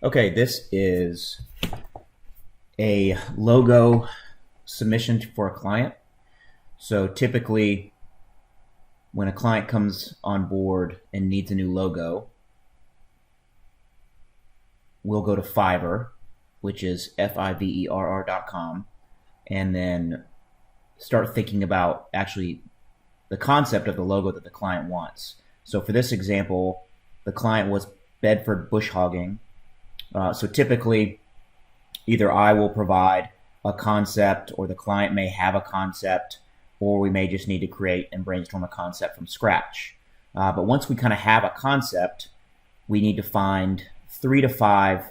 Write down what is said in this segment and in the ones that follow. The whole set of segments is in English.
Okay, this is a logo submission for a client. So typically, when a client comes on board and needs a new logo, we'll go to Fiverr, which is Fiverr.com, and then start thinking about actually the concept of the logo that the client wants. So for this example, the client was Bedford bush hogging. So typically, either I will provide a concept, or the client may have a concept, or we may just need to create and brainstorm a concept from scratch. But once we kind of have a concept, we need to find 3 to 5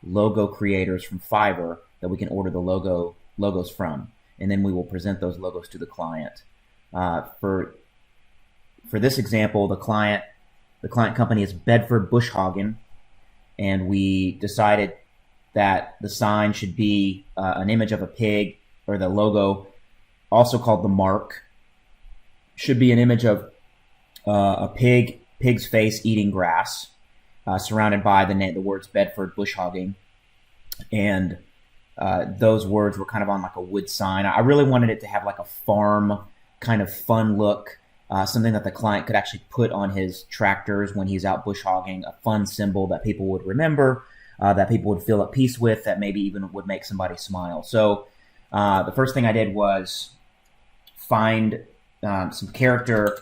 logo creators from Fiverr that we can order the logos from, and then we will present those logos to the client. For this example, the client company is Bedford bush hogging, and we decided that the sign should be an image of a pig, or the logo, also called the mark, should be an image of a pig's face eating grass, surrounded by the words Bedford bush hogging. And those words were kind of on like a wood sign. I really wanted it to have like a farm kind of fun look, something that the client could actually put on his tractors when he's out bush hogging, a fun symbol that people would remember, that people would feel at peace with, that maybe even would make somebody smile. So the first thing I did was find some character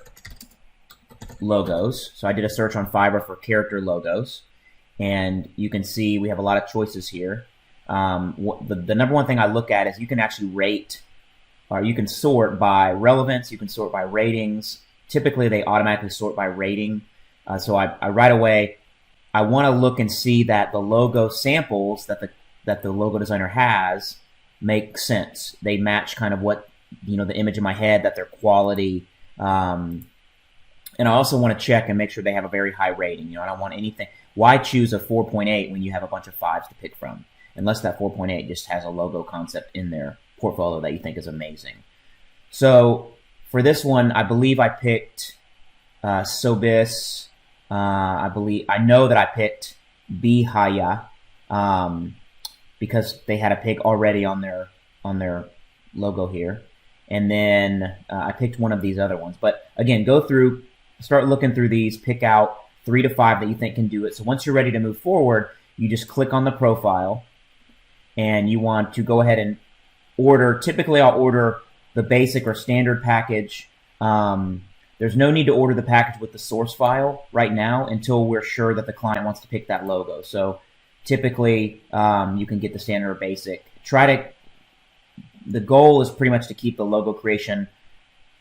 logos. So I did a search on Fiverr for character logos, and you can see we have a lot of choices here. The number one thing I look at is you can actually rate, or you can sort by relevance, you can sort by ratings. Typically, they automatically sort by rating. So I right away, I want to look and see that the logo samples that the logo designer has make sense. They match kind of what, the image in my head, that they're quality. And I also want to check and make sure they have a very high rating. I don't want anything. Why choose a 4.8 when you have a bunch of 5s to pick from? Unless that 4.8 just has a logo concept in their portfolio that you think is amazing. So for this one, I believe I picked Sobis. I know that I picked Bihaya because they had a pig already on their logo here. And then I picked one of these other ones. But again, go through, start looking through these, pick out 3 to 5 that you think can do it. So once you're ready to move forward, you just click on the profile, and you want to go ahead and order. Typically, I'll order the basic or standard package. There's no need to order the package with the source file right now until we're sure that the client wants to pick that logo. So typically, you can get the standard or basic. The goal is pretty much to keep the logo creation,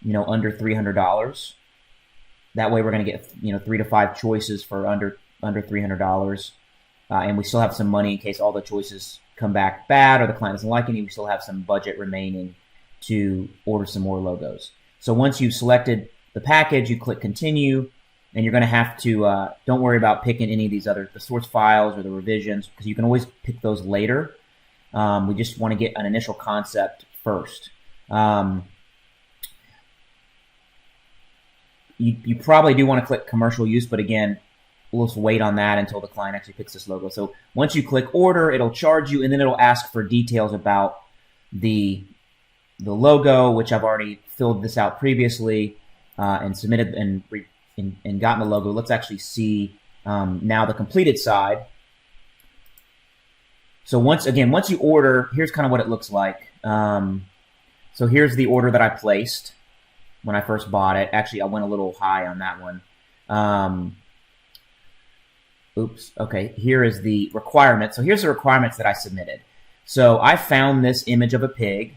under $300. That way, we're going to get 3 to 5 choices for under $300, and we still have some money in case all the choices come back bad or the client doesn't like any. We still have some budget remaining to order some more logos. So once you've selected the package, you click continue, and you're going to have to don't worry about picking any of these the source files or the revisions, because you can always pick those later. We just want to get an initial concept first. You probably do want to click commercial use, but again, we'll just wait on that until the client actually picks this logo. So once you click order, it'll charge you, and then it'll ask for details about the logo, which I've already filled this out previously and submitted and gotten the logo. Let's actually see now the completed side. So once you order, here's kind of what it looks like. So here's the order that I placed when I first bought it. Actually, I went a little high on that one. Oops. Okay, here is the requirement. So here's the requirements that I submitted. So I found this image of a pig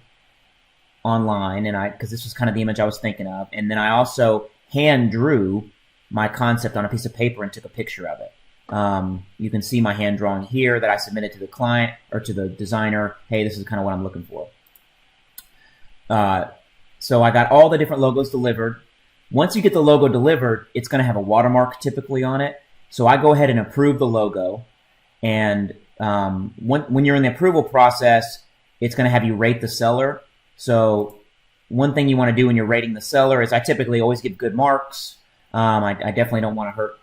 online, and because this was kind of the image I was thinking of, and then I also hand drew my concept on a piece of paper and took a picture of it. You can see my hand drawing here that I submitted to the client or to the designer. Hey, this is kind of what I'm looking for. So I got all the different logos delivered. Once you get the logo delivered, it's going to have a watermark typically on it. So I go ahead and approve the logo, and when you're in the approval process, it's going to have you rate the seller. So one thing you want to do when you're rating the seller is I typically always give good marks. I definitely don't want to hurt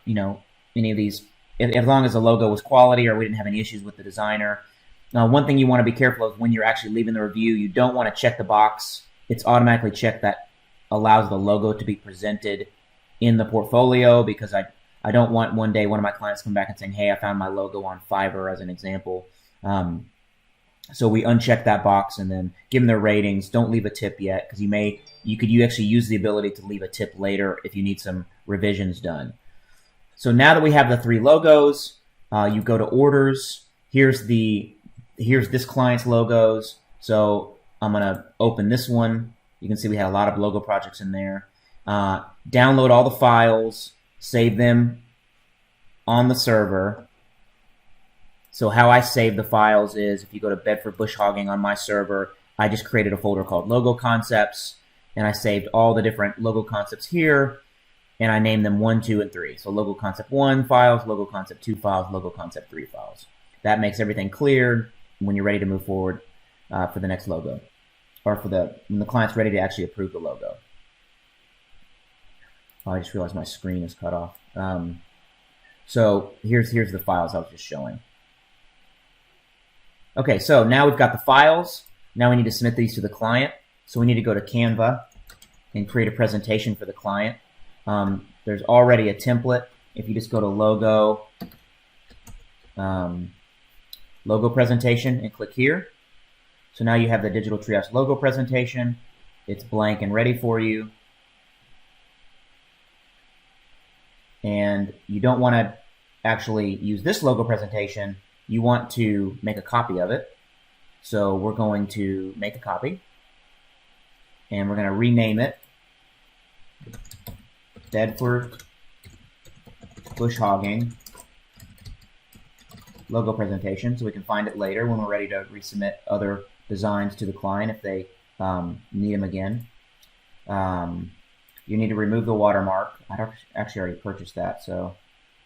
any of these as long as the logo was quality or we didn't have any issues with the designer. One thing you want to be careful of when you're actually leaving the review, you don't want to check the box. It's automatically checked that allows the logo to be presented in the portfolio, because I don't want one day one of my clients come back and saying, hey, I found my logo on Fiverr as an example. So we uncheck that box and then give them their ratings. Don't leave a tip yet, because you could actually use the ability to leave a tip later if you need some revisions done. So now that we have the 3 logos, you go to orders. Here's this client's logos. So I'm gonna open this one. You can see we had a lot of logo projects in there. Download all the files, save them on the server. So how I save the files is, if you go to Bedford Bush Hogging on my server, I just created a folder called Logo Concepts, and I saved all the different logo concepts here, and I named them 1, 2, and 3. So Logo Concept 1 files, Logo Concept 2 files, Logo Concept 3 files. That makes everything clear when you're ready to move forward for the next logo, or when the client's ready to actually approve the logo. Oh, I just realized my screen is cut off. So here's the files I was just showing. Okay, so now we've got the files. Now we need to submit these to the client. So we need to go to Canva and create a presentation for the client. There's already a template. If you just go to logo, logo presentation and click here. So now you have the Digital Treehouse logo presentation. It's blank and ready for you. And you don't want to actually use this logo presentation. You want to make a copy of it. So we're going to make a copy, and we're going to rename it Bedford Bush Hogging logo presentation, so we can find it later when we're ready to resubmit other designs to the client if they need them again. You need to remove the watermark. I actually already purchased that, so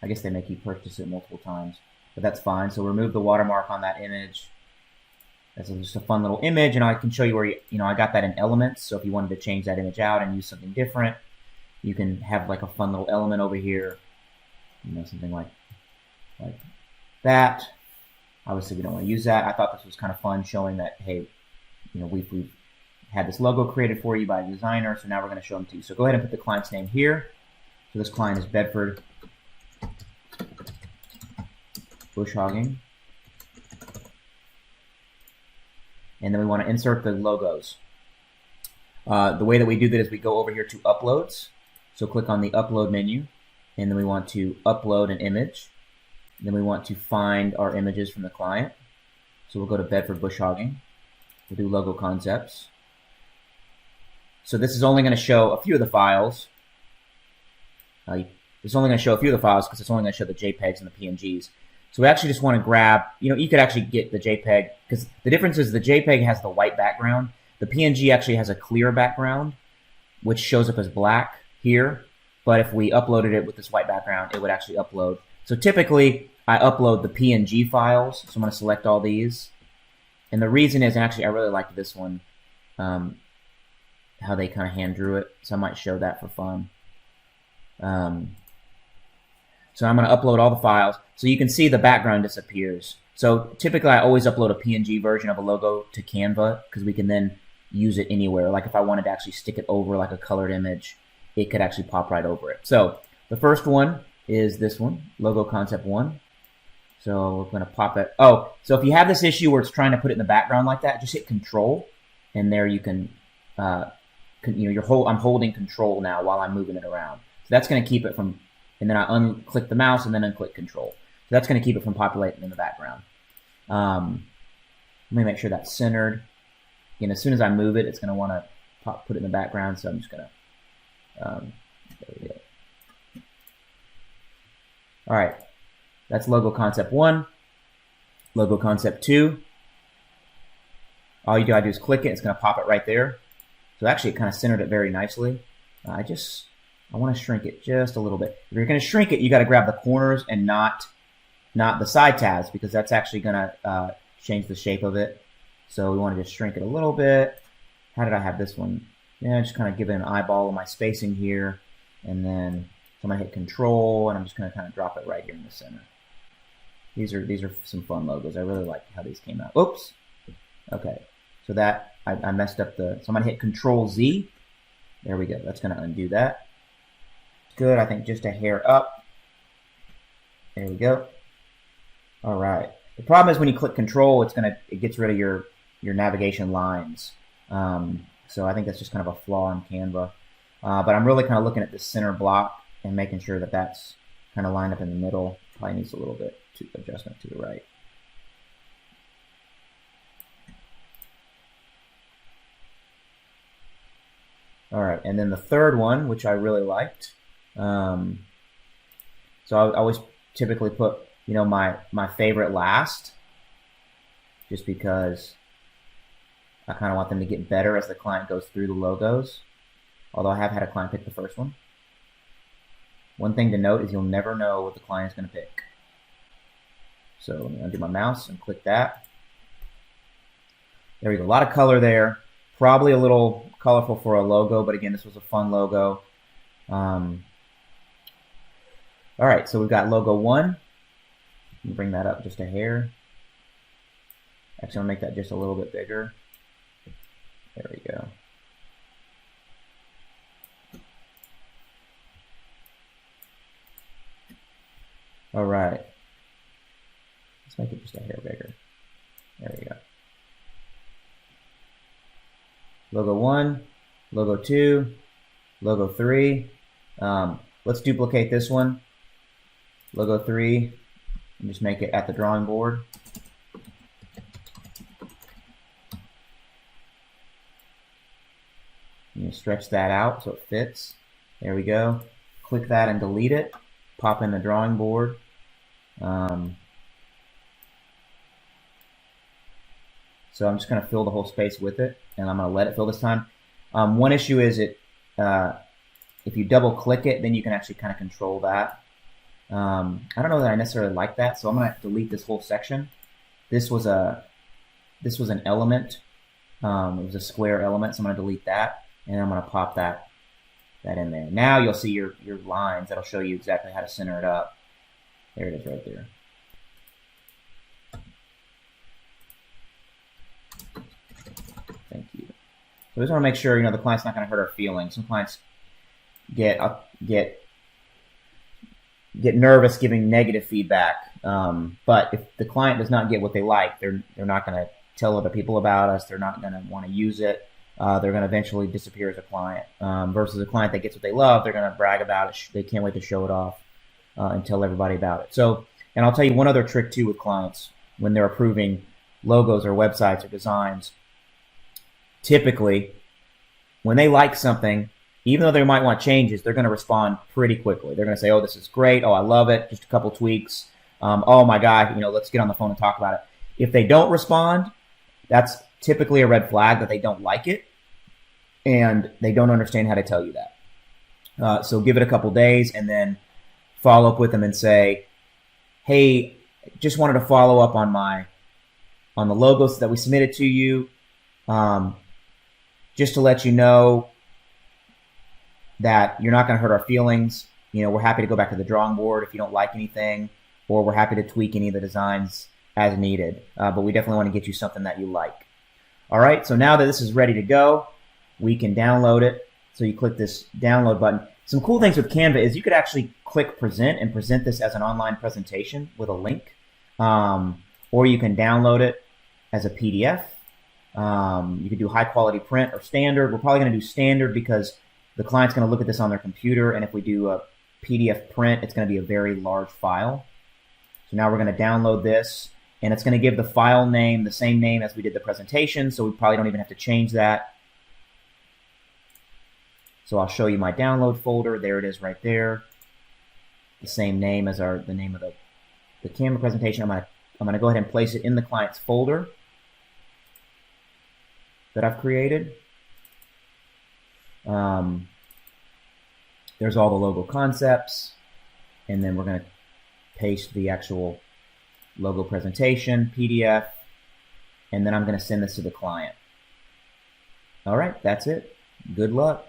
I guess they make you purchase it multiple times, but that's fine. So remove the watermark on that image. That's just a fun little image, and I can show you where I got that in Elements. So if you wanted to change that image out and use something different, you can have like a fun little element over here, something like that. Obviously, we don't want to use that. I thought this was kind of fun, showing that, hey, we've had this logo created for you by a designer, so now we're going to show them to you. So go ahead and put the client's name here. So this client is Bedford Bush Hogging. And then we want to insert the logos. The way that we do that is we go over here to Uploads. So click on the Upload menu, and then we want to upload an image. Then we want to find our images from the client. So we'll go to Bedford Bush Hogging. We'll do Logo Concepts. So this is only going to show a few of the files. It's only going to show a few of the files because it's only going to show the JPEGs and the PNGs. So we actually just want to grab, you could actually get the JPEG, because the difference is the JPEG has the white background. The PNG actually has a clear background, which shows up as black here. But if we uploaded it with this white background, it would actually upload. So typically, I upload the PNG files. So I'm going to select all these. And the reason is, and actually I really liked this one, how they kind of hand drew it. So I might show that for fun. So I'm going to upload all the files. So you can see the background disappears. So typically I always upload a PNG version of a logo to Canva, because we can then use it anywhere. Like if I wanted to actually stick it over like a colored image, it could actually pop right over it. So the first one is this one, Logo Concept 1. So we're going to pop it. Oh, so if you have this issue where it's trying to put it in the background like that, just hit Control, and there you can, I'm holding Control now while I'm moving it around. So that's going to keep it from, and then I unclick the mouse and then unclick Control. So that's going to keep it from populating in the background. Let me make sure that's centered. Again, as soon as I move it, it's going to want to put it in the background. So I'm just going to, there we go. All right, that's Logo Concept 1. Logo Concept 2. All you gotta do is click it. It's going to pop it right there. So actually, it kind of centered it very nicely. I want to shrink it just a little bit. If you're going to shrink it, you got to grab the corners and not the side tabs, because that's actually going to change the shape of it. So we want to just shrink it a little bit. How did I have this one? Yeah, just kind of give it an eyeball of my spacing here, and then so I'm going to hit Control, and I'm just going to kind of drop it right here in the center. These are some fun logos. I really like how these came out. Oops. Okay. So that I messed up so I'm gonna hit Control Z. There we go. That's gonna undo that. Good. I think just a hair up. There we go. All right. The problem is when you click Control, it gets rid of your navigation lines. So I think that's just kind of a flaw in Canva. But I'm really kind of looking at this center block and making sure that that's kind of lined up in the middle. Probably needs a little bit of adjustment to the right. All right, and then the third one, which I really liked. So I always typically put, my favorite last, just because I kind of want them to get better as the client goes through the logos. Although I have had a client pick the first one. One thing to note is you'll never know what the client is going to pick. So let me undo my mouse and click that. There we go. A lot of color there. Probably a little colorful for a logo, but again, this was a fun logo. All right, so we've got logo 1. Let me bring that up just a hair. Actually, I'll make that just a little bit bigger. There we go. All right. Let's make it just a hair bigger. There we go. Logo 1, logo 2, logo 3. Let's duplicate this one. Logo 3, and just make it at the drawing board. You stretch that out so it fits. There we go. Click that and delete it. Pop in the drawing board. So I'm just going to fill the whole space with it, and I'm going to let it fill this time. One issue is if you double click it, then you can actually kind of control that. I don't know that I necessarily like that, so I'm going to delete this whole section. This was an element. It was a square element, so I'm going to delete that, and I'm going to pop that in there. Now you'll see your lines. That'll show you exactly how to center it up. There it is right there. Thank you. So we just want to make sure the client's not going to hurt our feelings. Some clients get nervous giving negative feedback, but if the client does not get what they like, they're not going to tell other people about us. They're not going to want to use it. They're going to eventually disappear as a client. Versus a client that gets what they love, they're going to brag about it. They can't wait to show it off and tell everybody about it. So, and I'll tell you one other trick too with clients when they're approving logos or websites or designs. Typically, when they like something, even though they might want changes, they're going to respond pretty quickly. They're going to say, "Oh, this is great. Oh, I love it. Just a couple tweaks. Oh my God, let's get on the phone and talk about it." If they don't respond, that's typically a red flag that they don't like it, and they don't understand how to tell you that. So give it a couple days, and then follow up with them and say, "Hey, just wanted to follow up on the logos that we submitted to you. Just to let you know that you're not going to hurt our feelings. We're happy to go back to the drawing board if you don't like anything, or we're happy to tweak any of the designs as needed. But we definitely want to get you something that you like." All right, so now that this is ready to go, we can download it. So you click this download button. Some cool things with Canva is you could actually click present and present this as an online presentation with a link. Or you can download it as a PDF. You could do high quality print or standard. We're probably going to do standard because the client's going to look at this on their computer, and if we do a PDF print, it's going to be a very large file. So now we're going to download this, and it's going to give the file name the same name as we did the presentation, so we probably don't even have to change that. So I'll show you my download folder. There it is right there. The same name as the name of the Canva presentation. I'm going to go ahead and place it in the client's folder that I've created. There's all the logo concepts, and then we're going to paste the actual logo presentation, PDF, and then I'm going to send this to the client. All right, that's it. Good luck.